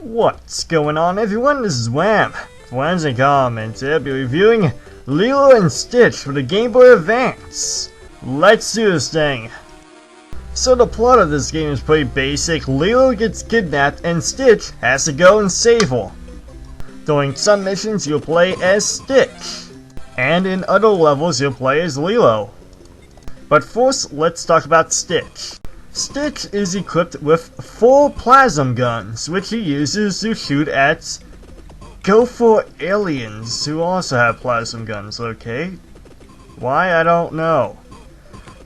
What's going on, everyone? This is Wham! Wham.com, and today I'll be reviewing Lilo and Stitch for the Gameboy Advance. Let's do this thing. So the plot of this game is pretty basic. Lilo gets kidnapped and Stitch has to go and save her. During some missions you'll play as Stitch, and in other levels you'll play as Lilo. But first, let's talk about Stitch. Stitch is equipped with 4 plasma guns, which he uses to shoot at gopher aliens who also have plasma guns, okay? Why? I don't know.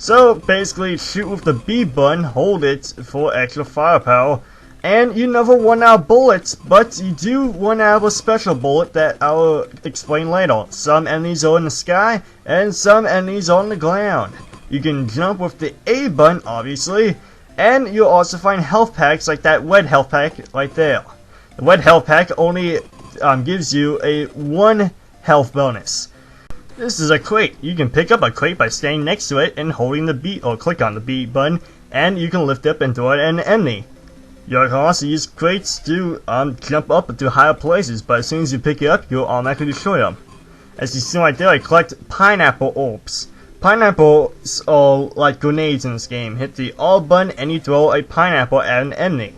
So basically, shoot with the B button, hold it for extra firepower, and you never run out of bullets, but you do run out of a special bullet that I'll explain later. Some enemies are in the sky, and some enemies are on the ground. You can jump with the A button, obviously, and you'll also find health packs like that red health pack right there. The red health pack only gives you a 1 health bonus. This is a crate. You can pick up a crate by standing next to it and holding the B or click on the B button, and you can lift up and throw it at an enemy. You can also use crates to jump up to higher places, but as soon as you pick it up, you'll automatically destroy them. As you see right there, I collect pineapple orbs. Pineapples are like grenades in this game. Hit the R button and you throw a pineapple at an enemy.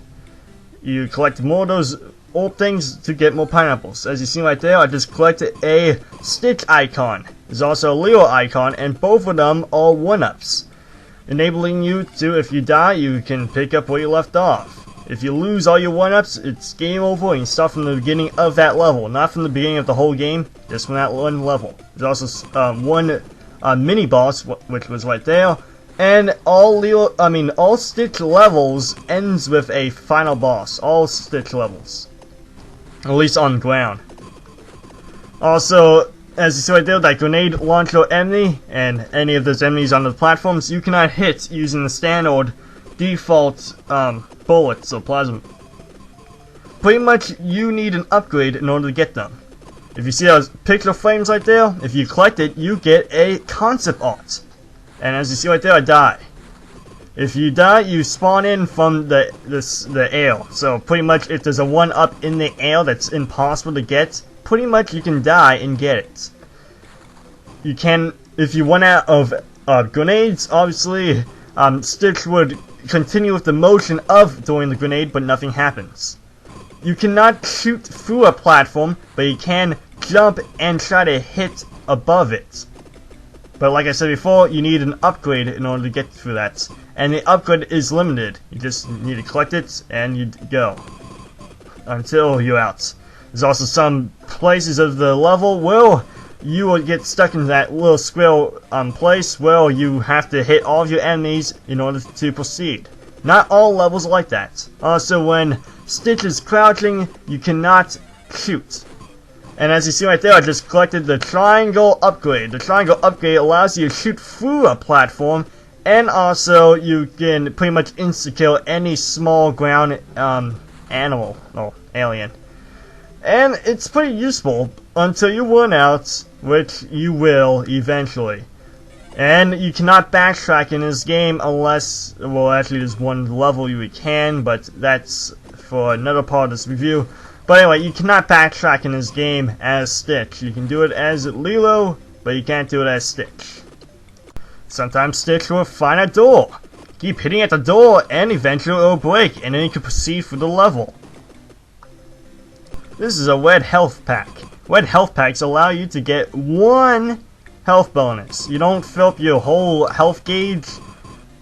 You collect more of those orb things to get more pineapples. As you see right there, I just collected a Stitch icon. There's also a Leo icon, and both of them are 1-ups, enabling you to, if you die, you can pick up where you left off. If you lose all your 1-ups, it's game over and you start from the beginning of that level, not from the beginning of the whole game, just from that one level. There's also one mini boss, which was right there, and all Stitch levels ends with a final boss. All Stitch levels, at least on the ground. Also, as you see right there, that grenade launcher enemy and any of those enemies on the platforms you cannot hit using the standard default bullets or plasma. Pretty much, you need an upgrade in order to get them. If you see those picture frames right there, if you collect it, you get a concept art. And as you see right there, I die. If you die, you spawn in from the air. So pretty much, if there's a 1-up in the air that's impossible to get, pretty much you can die and get it. You can, if you run out of grenades, obviously, Stitch would continue with the motion of throwing the grenade, but nothing happens. You cannot shoot through a platform, but you can jump and try to hit above it. But like I said before, you need an upgrade in order to get through that. And the upgrade is limited. You just need to collect it and you go until you're out. There's also some places of the level where you will get stuck in that little square place where you have to hit all of your enemies in order to proceed. Not all levels are like that. Also, when Stitch is crouching, you cannot shoot. And as you see right there, I just collected the triangle upgrade. The triangle upgrade allows you to shoot through a platform, and also you can pretty much insta-kill any small ground animal or alien. And it's pretty useful until you run out, which you will eventually. And you cannot backtrack in this game unless, well, actually there's one level you can, but that's for another part of this review. But anyway, you cannot backtrack in this game as Stitch. You can do it as Lilo, but you can't do it as Stitch. Sometimes Stitch will find a door. Keep hitting at the door and eventually it will break, and then you can proceed through the level. This is a red health pack. Red health packs allow you to get 1 health bonus. You don't fill up your whole health gauge,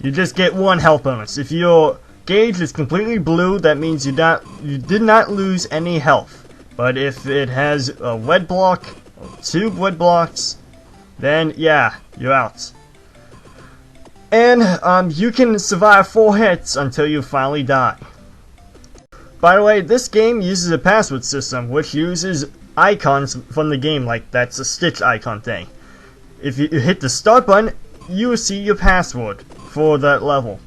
you just get 1 health bonus. If your gauge is completely blue, that means you did not lose any health. But if it has a red block, or 2 red blocks, then yeah, you're out. And you can survive 4 hits until you finally die. By the way, this game uses a password system, which uses icons from the game, like that's a Stitch icon thing. If you hit the start button, you will see your password for that level.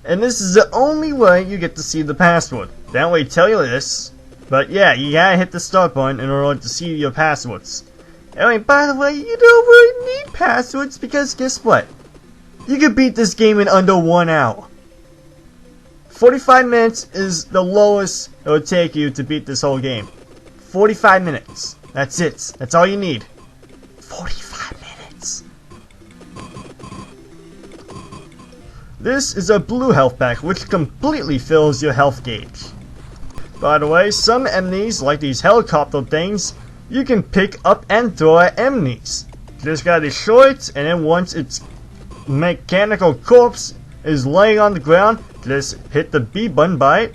And this is the only way you get to see the password. They don't really tell you this, But yeah, you gotta hit the start button in order to see your passwords. Anyway, by the way, you don't really need passwords because guess what? You can beat this game in under 1 hour. 45 minutes is the lowest it would take you to beat this whole game. 45 minutes. That's it. That's all you need. 45 minutes. This is a blue health pack which completely fills your health gauge. By the way, some enemies, like these helicopter things, you can pick up and throw at enemies. Just gotta destroy it, and then once its mechanical corpse is laying on the ground, just hit the B button by it,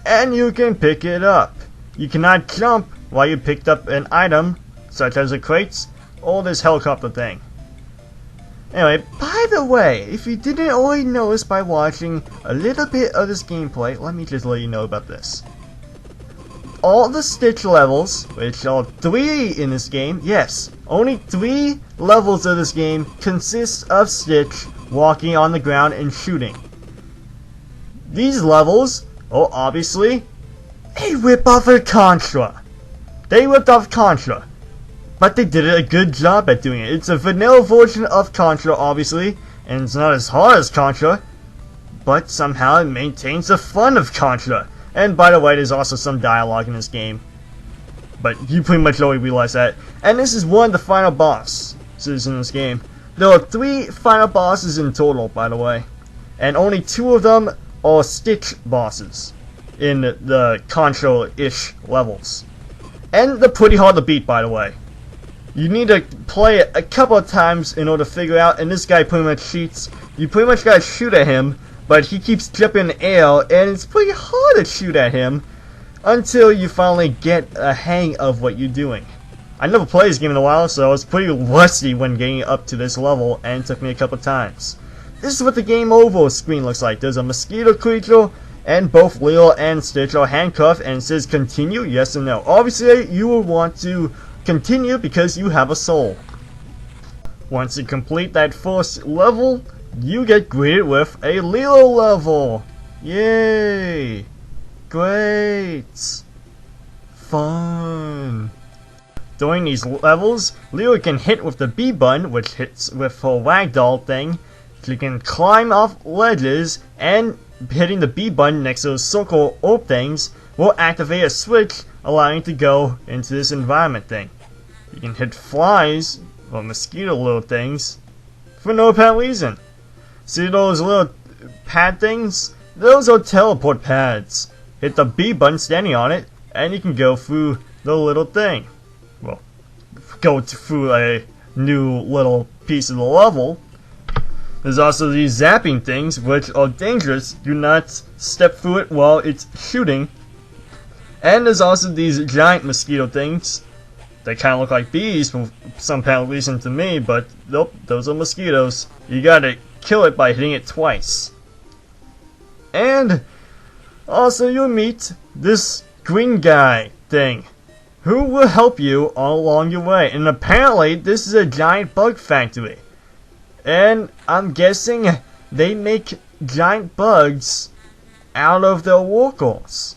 and you can pick it up. You cannot jump while you picked up an item, such as a crate, or this helicopter thing. Anyway, by the way, if you didn't already notice by watching a little bit of this gameplay, let me just let you know about this. All the Stitch levels, which are 3 in this game, yes, only 3 levels of this game consist of Stitch walking on the ground and shooting. These levels are obviously a rip-off of Contra. They ripped off Contra, but they did a good job at doing it. It's a vanilla version of Contra, obviously, and it's not as hard as Contra, but somehow it maintains the fun of Contra. And by the way, there's also some dialogue in this game, but you pretty much already realize that. And this is one of the final bosses in this game. There are 3 final bosses in total, by the way, and only 2 of them are Stitch bosses in the Contra-ish levels. And they're pretty hard to beat, by the way. You need to play it a couple of times in order to figure out, and this guy pretty much cheats. You pretty much gotta shoot at him, but he keeps jumping in the air, and it's pretty hard to shoot at him until you finally get a hang of what you're doing. I never played this game in a while, so I was pretty rusty when getting up to this level, and it took me a couple times. This is what the game over screen looks like. There's a mosquito creature, and both Lilo and Stitch are handcuffed, and it says continue, yes or no. Obviously, you will want to continue because you have a soul. Once you complete that first level, you get greeted with a Lilo level. Yay! Great! Fun! During these levels, Lilo can hit with the B button, which hits with her ragdoll thing. She can climb off ledges, and hitting the B button next to those circle orb things will activate a switch, allowing you to go into this environment thing. You can hit flies, or mosquito little things, for no apparent reason. See those little pad things? Those are teleport pads. Hit the B button standing on it, and you can go through the little thing. Well, go through a new little piece of the level. There's also these zapping things, which are dangerous. Do not step through it while it's shooting. And there's also these giant mosquito things. They kind of look like bees for some apparent reason to me, but nope, those are mosquitoes. You gotta kill it by hitting it twice. And also you'll meet this green guy thing, who will help you all along your way. And apparently this is a giant bug factory. And I'm guessing they make giant bugs out of their workers.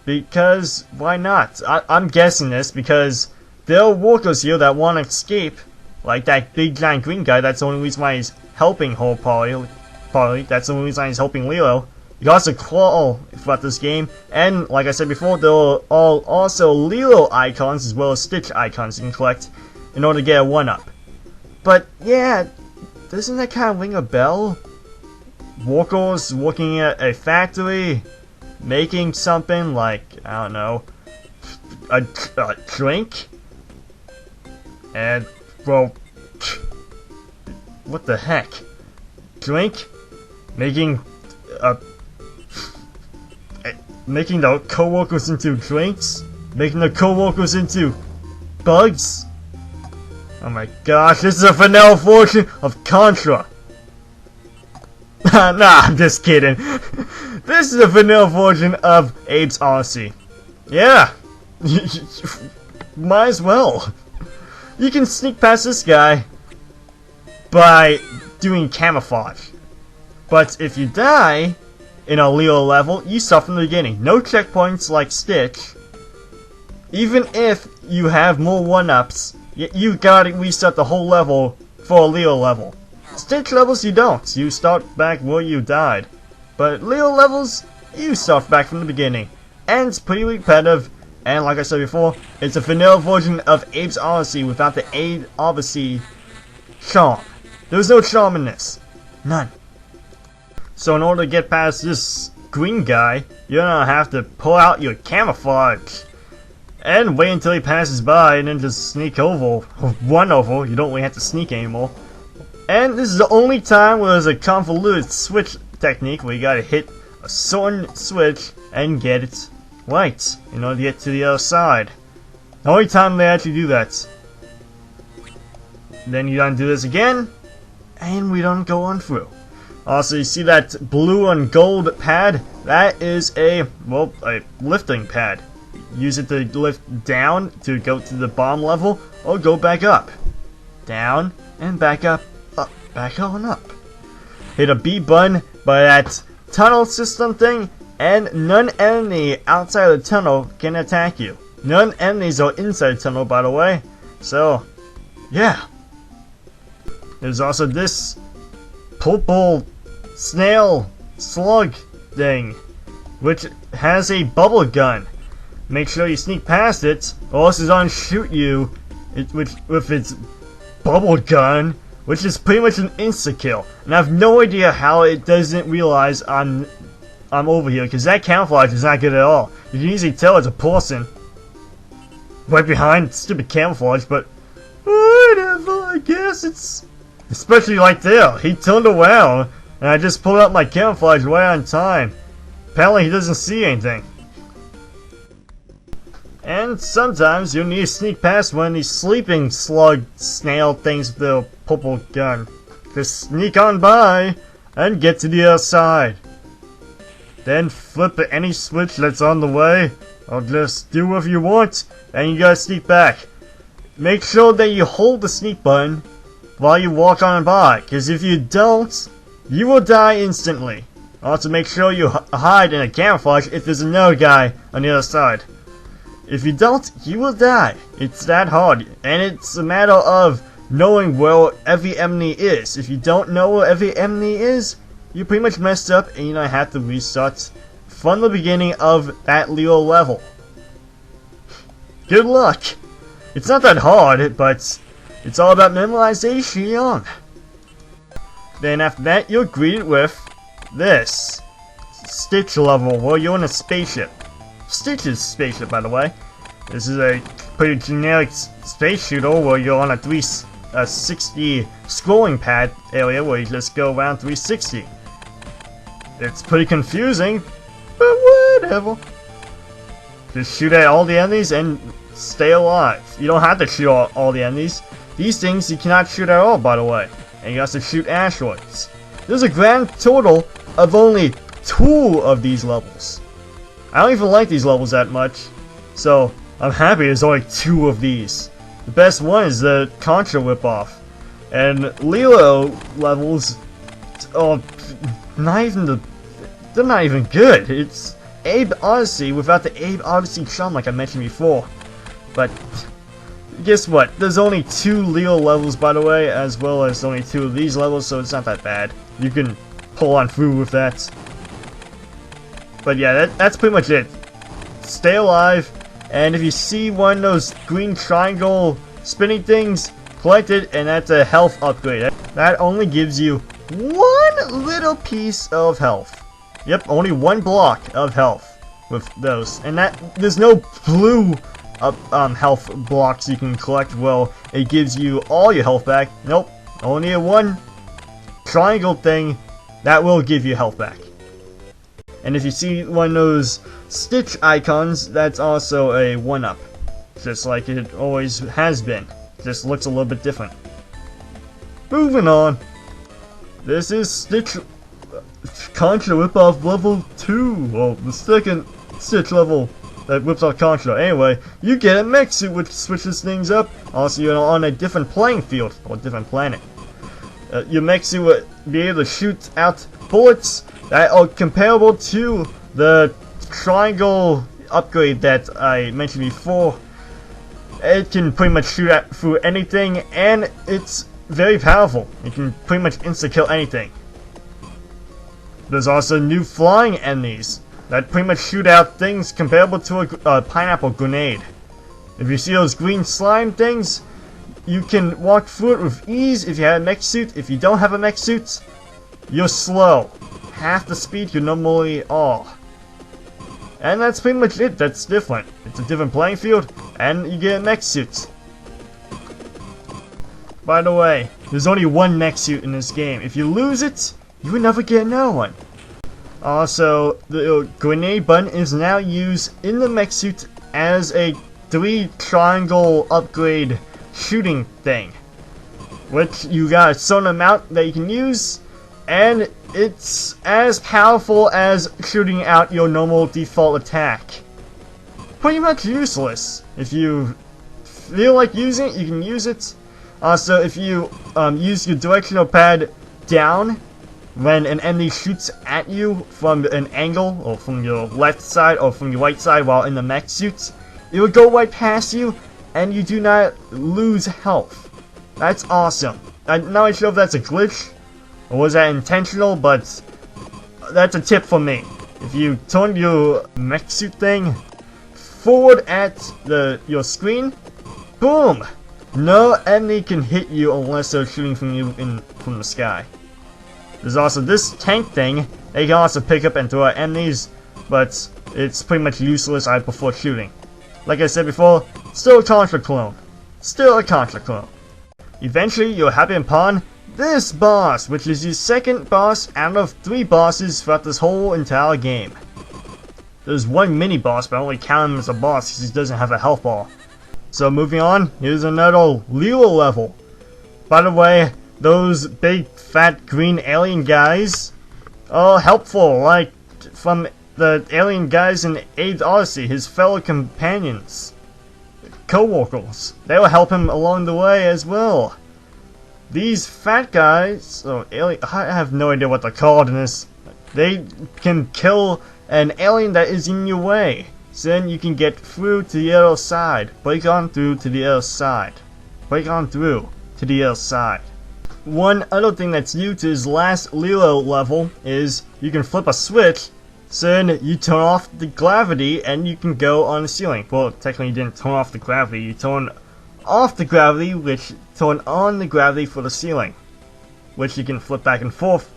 Because why not? I'm guessing this because there are workers here that want to escape. Like that big giant green guy, that's the only reason why he's helping her partly. That's the only reason why he's helping Lilo. You can also crawl throughout this game, and like I said before, there are also Lilo icons as well as Stitch icons you can collect in order to get a 1-up. But yeah, doesn't that kind of ring a bell? Workers working at a factory, making something like, I don't know, a drink? And, well, what the heck? Drink? Making the co-workers into drinks? Making the co-workers into bugs? Oh my gosh, this is a vanilla version of Contra! Nah, I'm just kidding. This is a vanilla version of Abe Oddysee. Yeah! Might as well. You can sneak past this guy by doing camouflage. But if you die in a Lilo level, you start from the beginning. No checkpoints like Stitch. even if you have more 1-ups, you gotta restart the whole level for a Leo level. Stitch levels you don't, you start back where you died. But Leo levels, you start back from the beginning. And it's pretty repetitive, and like I said before, it's a vanilla version of Abe's Oddysee without the Abe Oddysee charm. There's no charm in this. None. So in order to get past this green guy, you're gonna have to pull out your camouflage. And wait until he passes by and then just sneak over, or run over. You don't really have to sneak anymore. And this is the only time where there's a convoluted switch technique where you gotta hit a certain switch and get it right in order to get to the other side. The only time they actually do that. Then you don't do this again, and we don't go on through. Also, you see that blue and gold pad? That is a lifting pad. Use it to lift down to go to the bottom level, or go back up. Down, and back up, back on up. Hit a B button by that tunnel system thing, and none enemy outside of the tunnel can attack you. None enemies are inside the tunnel, by the way. So, yeah. There's also this purple snail slug thing, which has a bubble gun. Make sure you sneak past it, or else it's gonna shoot you with its bubble gun, which is pretty much an insta-kill. And I have no idea how it doesn't realize I'm over here, because that camouflage is not good at all. You can easily tell it's a person right behind stupid camouflage, but whatever, I guess it's... Especially right there, he turned around, and I just pulled out my camouflage right on time. Apparently he doesn't see anything. And sometimes you'll need to sneak past one of these sleeping slug snail things with the purple gun. Just sneak on by and get to the other side. Then flip any switch that's on the way, or just do whatever you want, and you gotta sneak back. Make sure that you hold the sneak button while you walk on by, because if you don't, you will die instantly. Also make sure you hide in a camouflage if there's another guy on the other side. If you don't, you will die. It's that hard, and it's a matter of knowing where every enemy is. If you don't know where every enemy is, you pretty much messed up, and you're gonna have to restart from the beginning of that Leo level. Good luck! It's not that hard, but it's all about memorization. Then after that, you're greeted with this Stitch level, where you're in a spaceship. Stitch's spaceship, by the way. This is a pretty generic space shooter where you're on a 360 scrolling pad area where you just go around 360. It's pretty confusing, but whatever. Just shoot at all the enemies and stay alive. You don't have to shoot all the enemies. These things you cannot shoot at all, by the way. And you have to shoot asteroids. There's a grand total of only 2 of these levels. I don't even like these levels that much, so I'm happy there's only 2 of these. The best one is the Contra ripoff. And Lilo levels are they're not even good. It's Abe Oddysee without the Abe Oddysee charm like I mentioned before. But guess what? There's only 2 Leo levels, by the way, as well as only 2 of these levels, so it's not that bad. You can pull on through with that. But yeah, that's pretty much it. Stay alive, and if you see one of those green triangle spinning things, collect it, and that's a health upgrade. That only gives you 1 little piece of health. Yep, only 1 block of health with those. And there's no blue health blocks you can collect. Well, it gives you all your health back. Nope, only a 1 triangle thing that will give you health back. And if you see one of those Stitch icons, that's also a 1-up. Just like it always has been. Just looks a little bit different. Moving on. This is Stitch Contra Whip-Off Level 2. Well, the second Stitch level that whips off Contra. Anyway, you get a mech suit which switches things up. Also, you're on a different playing field, or different planet. Your mech suit will be able to shoot out bullets that are comparable to the triangle upgrade that I mentioned before. It can pretty much shoot through anything, and it's very powerful. It can pretty much insta-kill anything. There's also new flying enemies that pretty much shoot out things comparable to a pineapple grenade. If you see those green slime things, you can walk through it with ease if you have a mech suit. If you don't have a mech suit, you're slow. Half the speed you normally are. And that's pretty much it. That's different. It's a different playing field, and you get a mech suit. By the way, there's only one mech suit in this game. If you lose it, you will never get another one. Also, the grenade button is now used in the mech suit as a 3 triangle upgrade shooting thing, which you got a certain amount that you can use, and it's as powerful as shooting out your normal default attack. Pretty much useless. If you feel like using it, you can use it. Also, if you use your directional pad down when an enemy shoots at you from an angle, or from your left side or from your right side while in the mech suit, it will go right past you and you do not lose health. That's awesome. I'm not sure if that's a glitch or was that intentional, but that's a tip from me. If you turn your mech suit thing forward at your screen, boom! No enemy can hit you unless they're shooting from you from the sky. There's also this tank thing that you can also pick up and throw at enemies, but it's pretty much useless. I prefer shooting. Like I said before, still a Contra clone. Still a Contra clone. Eventually, you'll happen upon this boss, which is the second boss out of 3 bosses throughout this whole entire game. There's one mini boss, but I only count him as a boss because he doesn't have a health bar. So moving on, here's another Lilo level. By the way, those big fat green alien guys are helpful, like from the alien guys in Abe Oddysee, his fellow companions, co-workers. They will help him along the way as well. These fat guys, I have no idea what they're called in this. They can kill an alien that is in your way. So then you can get through to the other side. Break on through to the other side. Break on through to the other side. One other thing that's new to this last Lilo level is you can flip a switch, so then you turn off the gravity and you can go on the ceiling. Well, technically you didn't turn off the gravity, you turn off the gravity, which turn on the gravity for the ceiling, which you can flip back and forth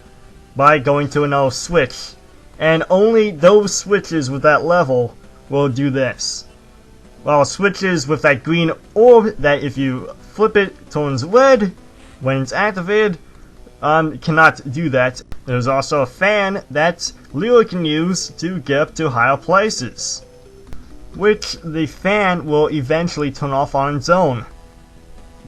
by going to another switch. And only those switches with that level will do this. While switches with that green orb that if you flip it turns red when it's activated, cannot do that. There's also a fan that Lilo can use to get up to higher places, which the fan will eventually turn off on its own,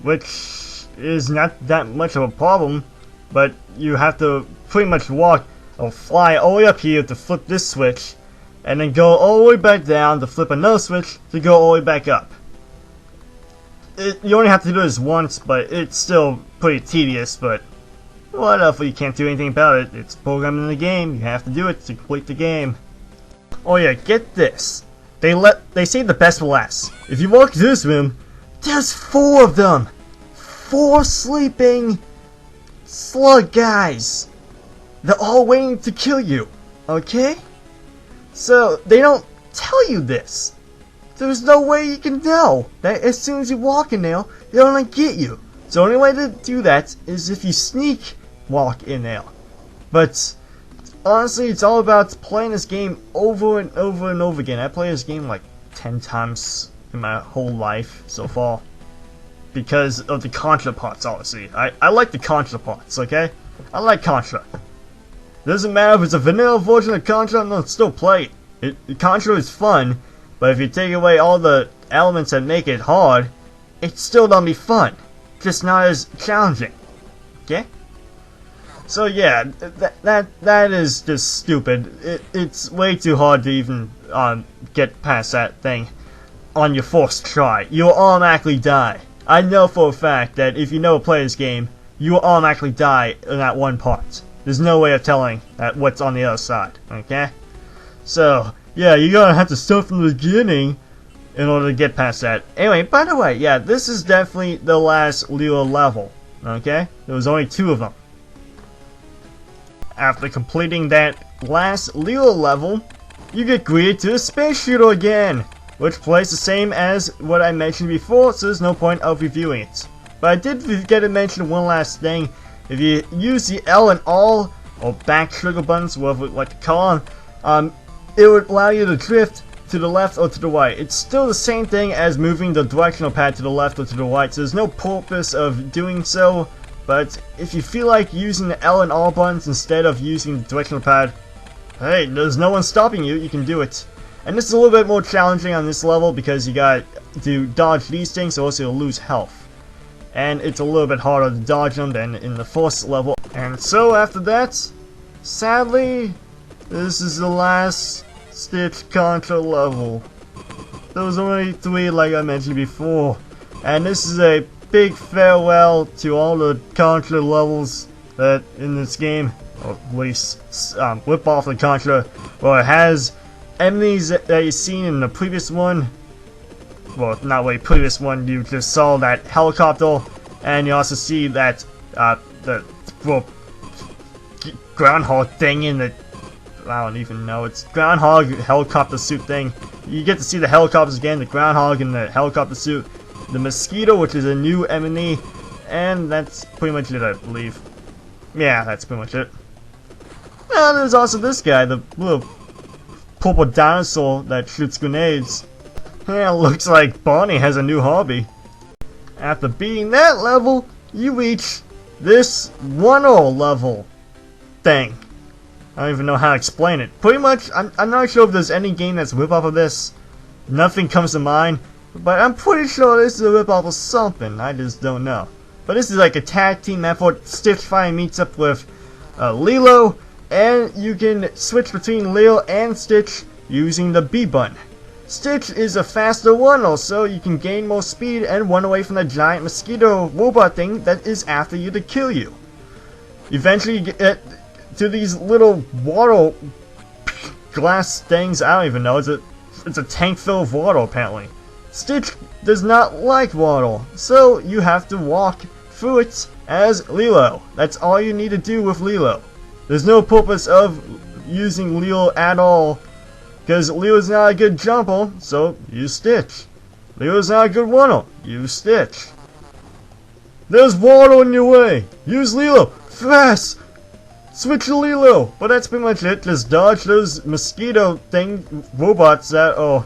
which is not that much of a problem, but you have to pretty much walk or fly all the way up here to flip this switch, and then go all the way back down to flip another switch to go all the way back up. You only have to do this once, but it's still pretty tedious, but whatever, you can't do anything about it. It's programmed in the game, you have to do it to complete the game. Oh yeah, get this. They say the best for last. If you walk into this room, there's 4 of them! 4 sleeping slug guys! They're all waiting to kill you, okay? So, they don't tell you this. There's no way you can know that as soon as you walk in there, they're gonna get you. So the only way to do that is if you sneak walk in there. But honestly, it's all about playing this game over and over and over again. I played this game like 10 times in my whole life so far. Because of the Contra parts, obviously. I like the Contra parts, okay? I like Contra. Doesn't matter if it's a vanilla version of Contra, I'm gonna still play it. Contra is fun, but if you take away all the elements that make it hard, it's still gonna be fun. Just not as challenging. Okay? So yeah, that is just stupid. It's way too hard to even get past that thing on your first try. You'll automatically die. I know for a fact that if you never play this game, you will automatically die in that one part. There's no way of telling that what's on the other side, okay? So, yeah, you're gonna have to start from the beginning in order to get past that. Anyway, by the way, yeah, this is definitely the last Lilo level, okay? There was only 2 of them. After completing that last Lilo level, you get greeted to a space shooter again, which plays the same as what I mentioned before, so there's no point of reviewing it. But I did forget to mention one last thing. If you use the L and R, or back trigger buttons, whatever you like to call them, it would allow you to drift to the left or to the right. It's still the same thing as moving the directional pad to the left or to the right, so there's no purpose of doing so. But if you feel like using the L and R buttons instead of using the directional pad, hey, there's no one stopping you, you can do it. And this is a little bit more challenging on this level because you got to dodge these things, so also you'll lose health. And it's a little bit harder to dodge them than in the first level. And so after that, sadly, this is the last Stitch Contra level. There was only 3 like I mentioned before. And this is a big farewell to all the Contra levels that in this game, or at least whip off the Contra, or it has enemies that you've seen in the previous one. Well, not really previous one, you just saw that helicopter, and you also see that the groundhog thing in the, I don't even know, it's groundhog helicopter suit thing. You get to see the helicopters again, the groundhog in the helicopter suit, the mosquito, which is a new enemy, and that's pretty much it, I believe. Yeah, that's pretty much it. And there's also this guy, the little purple dinosaur that shoots grenades. Yeah, looks like Barney has a new hobby. After beating that level, you reach this 1-0 level thing. I don't even know how to explain it. Pretty much, I'm not sure if there's any game that's a rip-off of this. Nothing comes to mind, but I'm pretty sure this is a rip-off of something. I just don't know. But this is like a tag team effort. Stitch finally meets up with Lilo, and you can switch between Lilo and Stitch using the B button. Stitch is a faster runner, so you can gain more speed and run away from the giant mosquito robot thing that is after you to kill you. Eventually you get to these little water glass things. I don't even know. It's a tank full of water apparently. Stitch does not like water, so you have to walk through it as Lilo. That's all you need to do with Lilo. There's no purpose of using Lilo at all, because Leo's not a good jumper, so use Stitch. Leo's not a good runner, use Stitch. There's water in your way, use Lilo, fast! Switch to Lilo! But that's pretty much it, just dodge those mosquito robots that are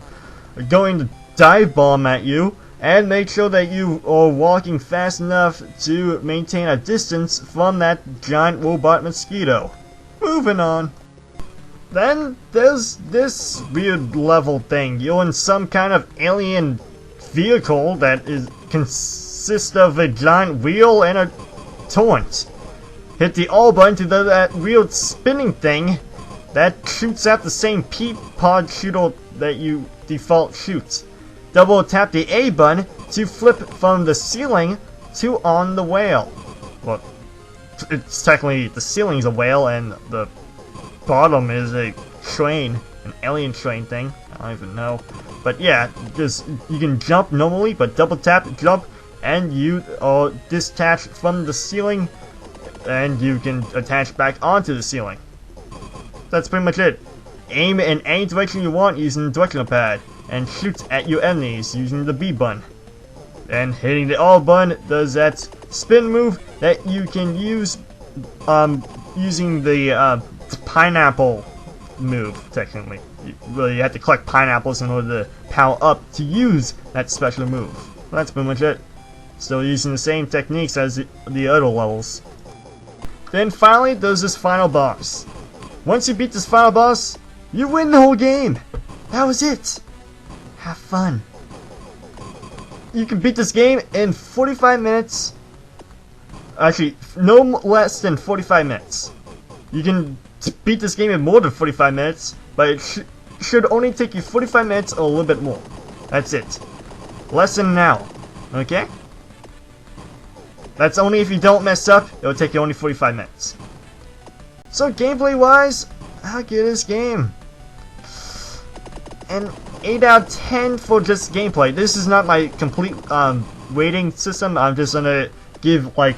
going to dive bomb at you, and make sure that you are walking fast enough to maintain a distance from that giant robot mosquito. Moving on. Then there's this weird level thing. You're in some kind of alien vehicle that consists of a giant wheel and a torrent. Hit the R button to that weird spinning thing that shoots out the same pea-pod shooter that you default shoot. Double tap the A button to flip from the ceiling to on the whale. Well, it's technically the ceiling's a whale and the bottom is a train, an alien train thing. I don't even know. But yeah, you can jump normally, but double tap, jump, and you are detached from the ceiling, and you can attach back onto the ceiling. That's pretty much it. Aim in any direction you want using the directional pad, and shoot at your enemies using the B button. And hitting the R button does that spin move that you can use using the pineapple move, technically. You have to collect pineapples in order to power up to use that special move. That's pretty much it. Still using the same techniques as the other levels. Then finally, there's this final boss. Once you beat this final boss, you win the whole game! That was it! Have fun. You can beat this game in 45 minutes. Actually, no less than 45 minutes. You can beat this game in more than 45 minutes, but it should only take you 45 minutes or a little bit more. That's it. Less than an hour. Okay? That's only if you don't mess up, it'll take you only 45 minutes. So gameplay wise, how good is this game? an 8 out of 10 for just gameplay. This is not my complete rating system. I'm just gonna give like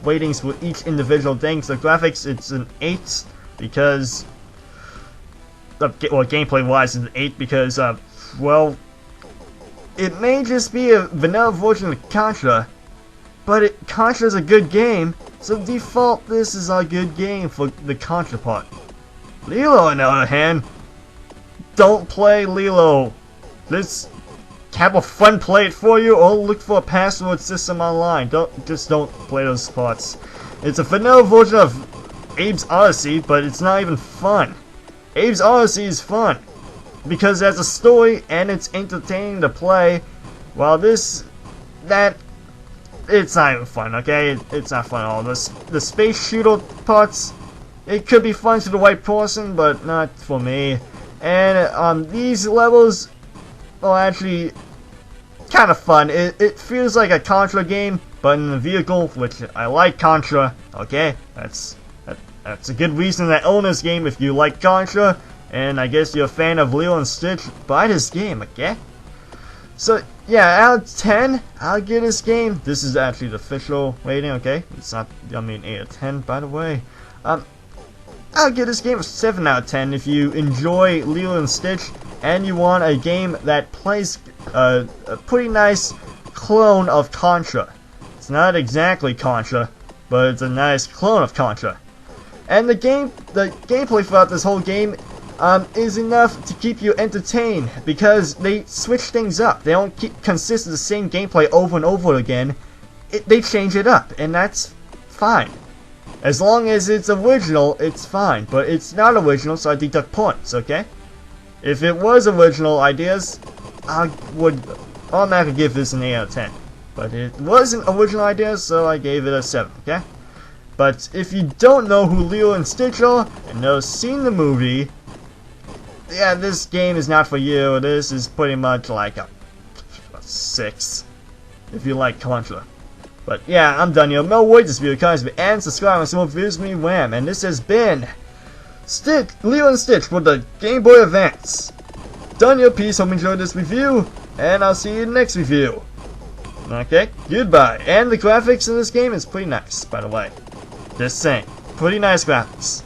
ratings for each individual thing. So graphics, it's an 8 because gameplay wise it's an 8 because well, it may just be a vanilla version of Contra, but Contra is a good game, so default this is a good game for the Contra part. Lilo, on the other hand, don't play Lilo. Let's have a friend play it for you, or look for a password system online. Just don't play those parts. It's a vanilla version of Abe's Oddysee, but it's not even fun. Abe's Oddysee is fun because it has a story and it's entertaining to play, while it's not even fun. Okay, it's not fun at all. The space shooter parts, it could be fun to the right person, but not for me. And these levels are actually kind of fun. It feels like a Contra game, but in the vehicle, which I like Contra. Okay, that's a good reason to own this game if you like Contra, and I guess you're a fan of Lilo and Stitch. Buy this game, okay? So yeah, out of 10, I'll give this game. This is actually the official rating, okay? It's not, 8 out of 10, by the way. I'll give this game a 7 out of 10 if you enjoy Lilo and Stitch and you want a game that plays a pretty nice clone of Contra. It's not exactly Contra, but it's a nice clone of Contra. And the gameplay throughout this whole game is enough to keep you entertained because they switch things up. They don't consist of the same gameplay over and over again. They change it up, and that's fine. As long as it's original, it's fine, but it's not original, so I deduct points, okay? If it was original ideas, I would automatically give this an 8 out of 10. But it wasn't original ideas, so I gave it a 7, okay? But if you don't know who Lilo and Stitch are, and never seen the movie, yeah, this game is not for you. This is pretty much like a 6, if you like Contra. But yeah, I'm done here. No wait this video, guys, and subscribe and see more videos from me, Wham. And this has been Lilo and Stitch for the Game Boy Advance. Done here, peace. Hope you enjoyed this review, and I'll see you in the next review. Okay, goodbye. And the graphics in this game is pretty nice, by the way. Just saying, pretty nice graphics.